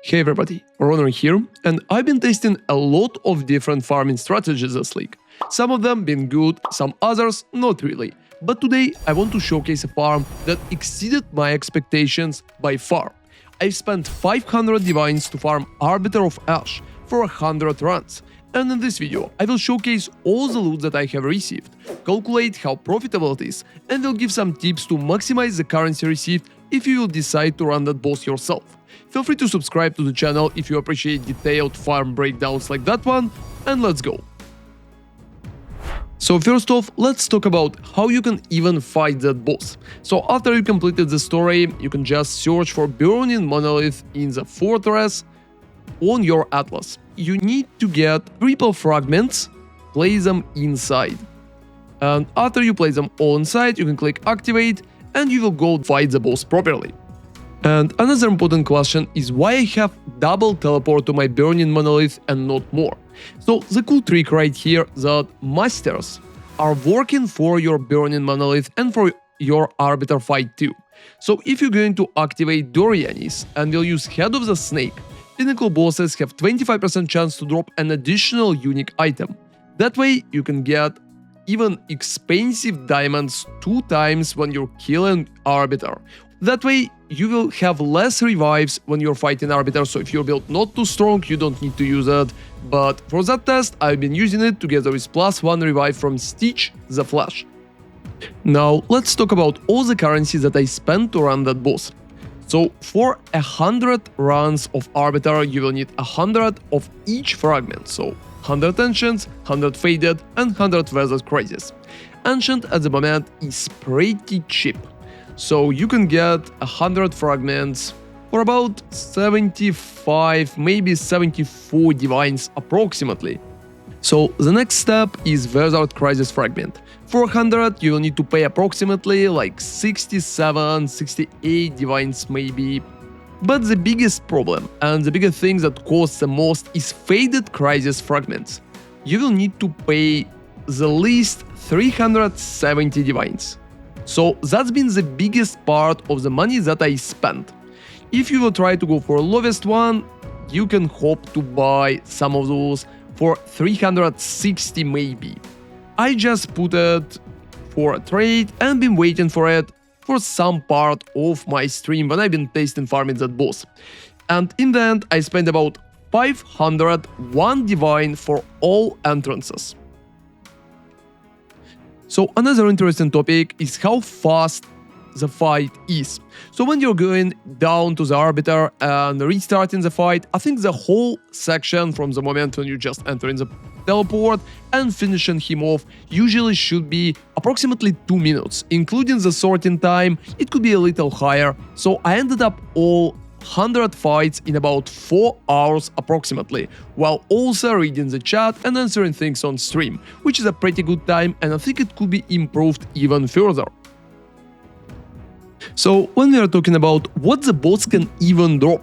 Hey everybody, ronarray here, and I've been testing a lot of different farming strategies this league. Some of them been good, some others not really. But today I want to showcase a farm that exceeded my expectations by far. I've spent 500 divines to farm Arbiter of Ash for 100 runs. And in this video, I will showcase all the loot that I have received, calculate how profitable it is, and will give some tips to maximize the currency received if you will decide to run that boss yourself. Feel free to subscribe to the channel if you appreciate detailed farm breakdowns like that one, and let's go! So first off, let's talk about how you can even fight that boss. So after you completed the story, you can just search for Burning Monolith in the fortress on your atlas. You need to get triple fragments, place them inside. And after you place them all inside, you can click activate and you will go fight the boss properly. And another important question is why I have double teleport to my Burning Monolith and not more. So the cool trick right here that masters are working for your Burning Monolith and for your Arbiter fight too. So if you're going to activate Dorianis and will use Head of the Snake, Pinnacle bosses have 25% chance to drop an additional unique item. That way you can get even expensive diamonds 2 times when you're killing Arbiter. That way you will have less revives when you're fighting Arbiter, so if you're built not too strong, you don't need to use it. But for that test, I've been using it together with +1 revive from Stitch the Flash. Now let's talk about all the currency that I spent to run that boss. So for 100 runs of Arbiter, you will need 100 of each fragment, so 100 Ancients, 100 Faded, and 100 Weathered Crisis. Ancient at the moment is pretty cheap. So you can get 100 fragments for about 75, maybe 74 divines approximately. So the next step is Weathered Crisis fragment. For 100 you will need to pay approximately like 67, 68 divines maybe. But the biggest problem and the biggest thing that costs the most is Faded Crisis fragments. You will need to pay the least 370 divines. So that's been the biggest part of the money that I spent. If you will try to go for lowest one, you can hope to buy some of those for 360 maybe. I just put it for a trade and been waiting for it for some part of my stream when I've been testing farming that boss. And in the end, I spent about 501 divine for all entrances. So another interesting topic is how fast the fight is. So when you're going down to the Arbiter and restarting the fight, I think the whole section from the moment when you just enter in the teleport and finishing him off usually should be approximately 2 minutes, including the sorting time. It could be a little higher, so I ended up all 100 fights in about 4 hours approximately, while also reading the chat and answering things on stream, which is a pretty good time, and I think it could be improved even further. So when we are talking about what the boss can even drop,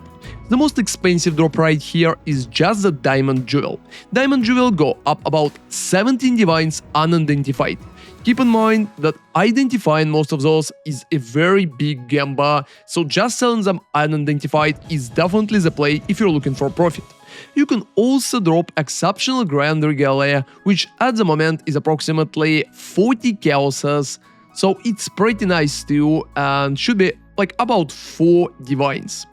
the most expensive drop right here is just the Diamond Jewel. Diamond Jewel go up about 17 divines unidentified. Keep in mind that identifying most of those is a very big gamba, so just selling them unidentified is definitely the play if you're looking for profit. You can also drop Exceptional Grand Regalia, which at the moment is approximately 40 chaoses, so it's pretty nice too and should be like about 4 divines.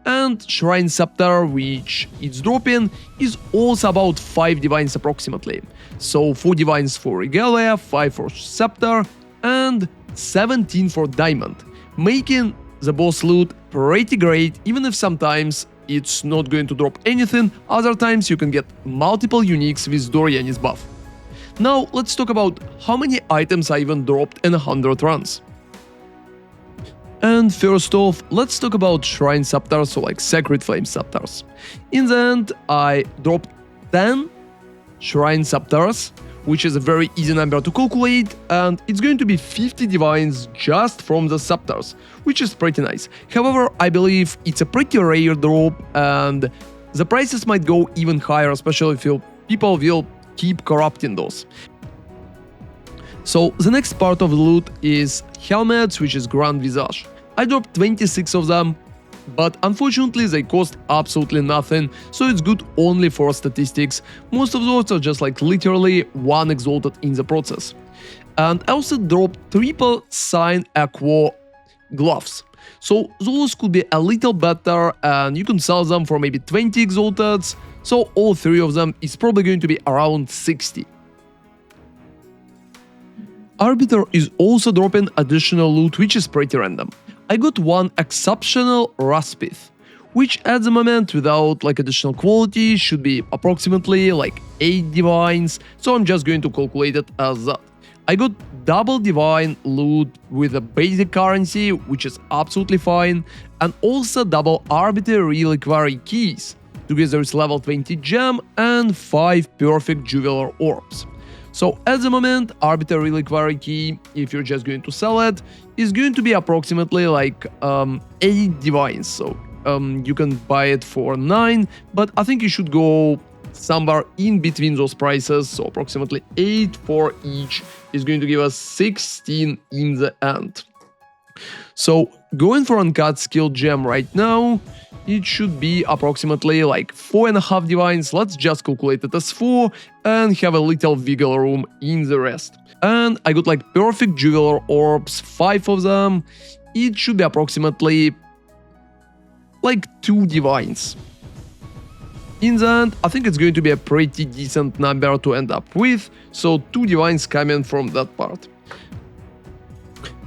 And Shrine Sceptre, which it's dropping, is also about 5 divines approximately. So 4 divines for Regalia, 5 for Sceptre, and 17 for Diamond, making the boss loot pretty great, even if sometimes it's not going to drop anything, other times you can get multiple uniques with Dorianis buff. Now let's talk about how many items I even dropped in 100 runs. And first off, let's talk about Shrine Scepters, so like Sacred Flame Scepters. In the end, I dropped 10 Shrine Scepters, which is a very easy number to calculate, and it's going to be 50 divines just from the Scepters, which is pretty nice. However, I believe it's a pretty rare drop, and the prices might go even higher, especially if people will keep corrupting those. So the next part of the loot is helmets, which is Grand Visage. I dropped 26 of them, but unfortunately they cost absolutely nothing, so it's good only for statistics. Most of those are just like literally 1 exalted in the process. And I also dropped triple sign aqua gloves. So those could be a little better, and you can sell them for maybe 20 exalteds, so all 3 of them is probably going to be around 60. Arbiter is also dropping additional loot, which is pretty random. I got one exceptional Raspith, which at the moment without like additional quality should be approximately like 8 divines, so I'm just going to calculate it as that. I got double divine loot with a basic currency, which is absolutely fine, and also double Arbiter reliquary keys. Together is level 20 gem and 5 perfect juveler orbs. So at the moment, Arbiter reliquary key, if you're just going to sell it, is going to be approximately like 8 divines. So you can buy it for 9, but I think you should go somewhere in between those prices. So approximately 8 for each is going to give us 16 in the end. So going for uncut skill gem right now, it should be approximately like 4.5 divines. Let's just calculate it as 4 and have a little wiggle room in the rest. And I got like perfect juveler orbs, 5 of them. It should be approximately like 2 divines. In the end, I think it's going to be a pretty decent number to end up with, so 2 divines coming from that part.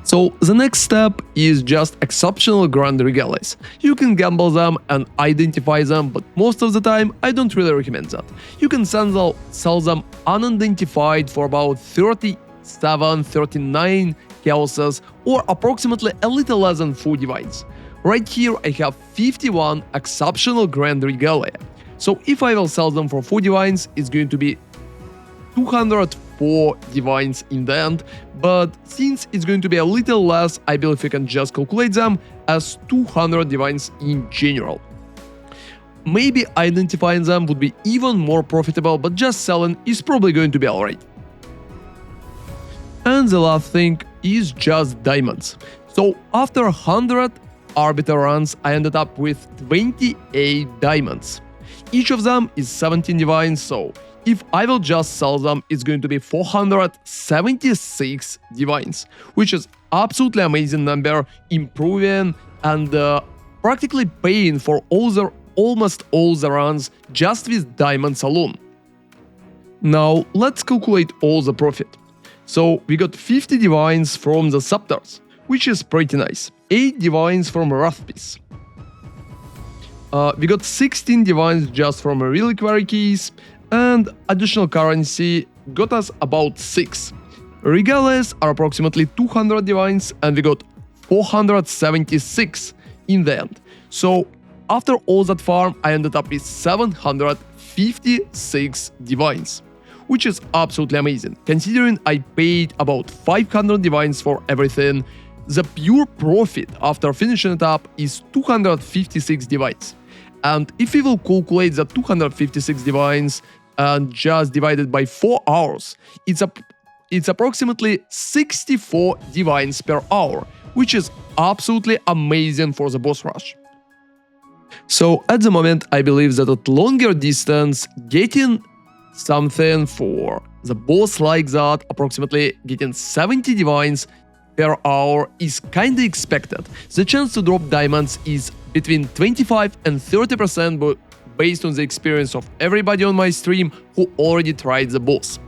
So the next step is just exceptional grand regales. You can gamble them and identify them, but most of the time I don't really recommend that. You can sell them unidentified for about 37-39 chaoses, or approximately a little less than 4 divines. Right here I have 51 exceptional grand regalia. So if I will sell them for 4 divines, it's going to be 204 divines in the end, but since it's going to be a little less, I believe we can just calculate them as 200 divines in general. Maybe identifying them would be even more profitable, but just selling is probably going to be alright. And the last thing is just diamonds. So after 100 Arbiter runs, I ended up with 28 diamonds. Each of them is 17 divines, so if I will just sell them, it's going to be 476 divines, which is absolutely amazing number, improving and practically paying for almost all the runs just with diamonds alone. Now let's calculate all the profit. So we got 50 divines from the Sceptres, which is pretty nice, 8 divines from Raspith. We got 16 divines just from reliquary keys, and additional currency got us about 6. Regales are approximately 200 divines, and we got 476 in the end. So after all that farm, I ended up with 756 divines, which is absolutely amazing. Considering I paid about 500 divines for everything, the pure profit after finishing it up is 256 divines. And if we will calculate the 256 divines and just divide it by 4 hours, it's approximately 64 divines per hour, which is absolutely amazing for the boss rush. So at the moment, I believe that at longer distance, getting something for the boss like that, approximately getting 70 divines per hour, is kinda expected. The chance to drop diamonds is between 25 and 30% based on the experience of everybody on my stream who already tried the boss.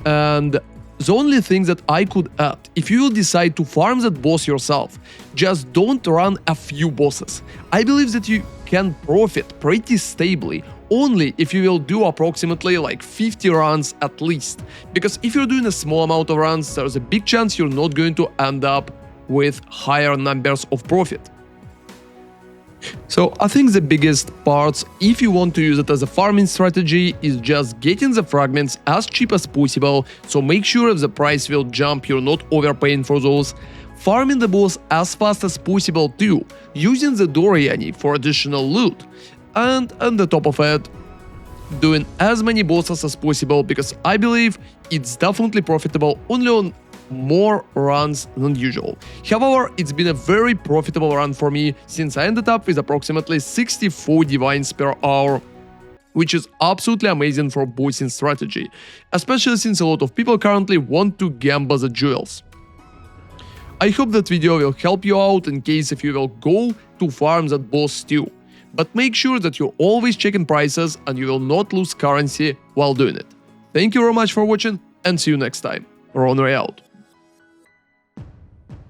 And the only thing that I could add, if you will decide to farm that boss yourself, just don't run a few bosses. I believe that you can profit pretty stably only if you will do approximately like 50 runs at least. Because if you're doing a small amount of runs, there's a big chance you're not going to end up with higher numbers of profit. So I think the biggest parts, if you want to use it as a farming strategy, is just getting the fragments as cheap as possible, so make sure if the price will jump, you're not overpaying for those. Farming the boss as fast as possible too, using the Doriani for additional loot. And on the top of it, doing as many bosses as possible, because I believe it's definitely profitable only on more runs than usual. However, it's been a very profitable run for me since I ended up with approximately 64 divines per hour, which is absolutely amazing for boosting strategy, especially since a lot of people currently want to gamble the jewels. I hope that video will help you out in case if you will go to farm that boss too. But make sure that you're always checking prices and you will not lose currency while doing it. Thank you very much for watching and see you next time. ronarray out.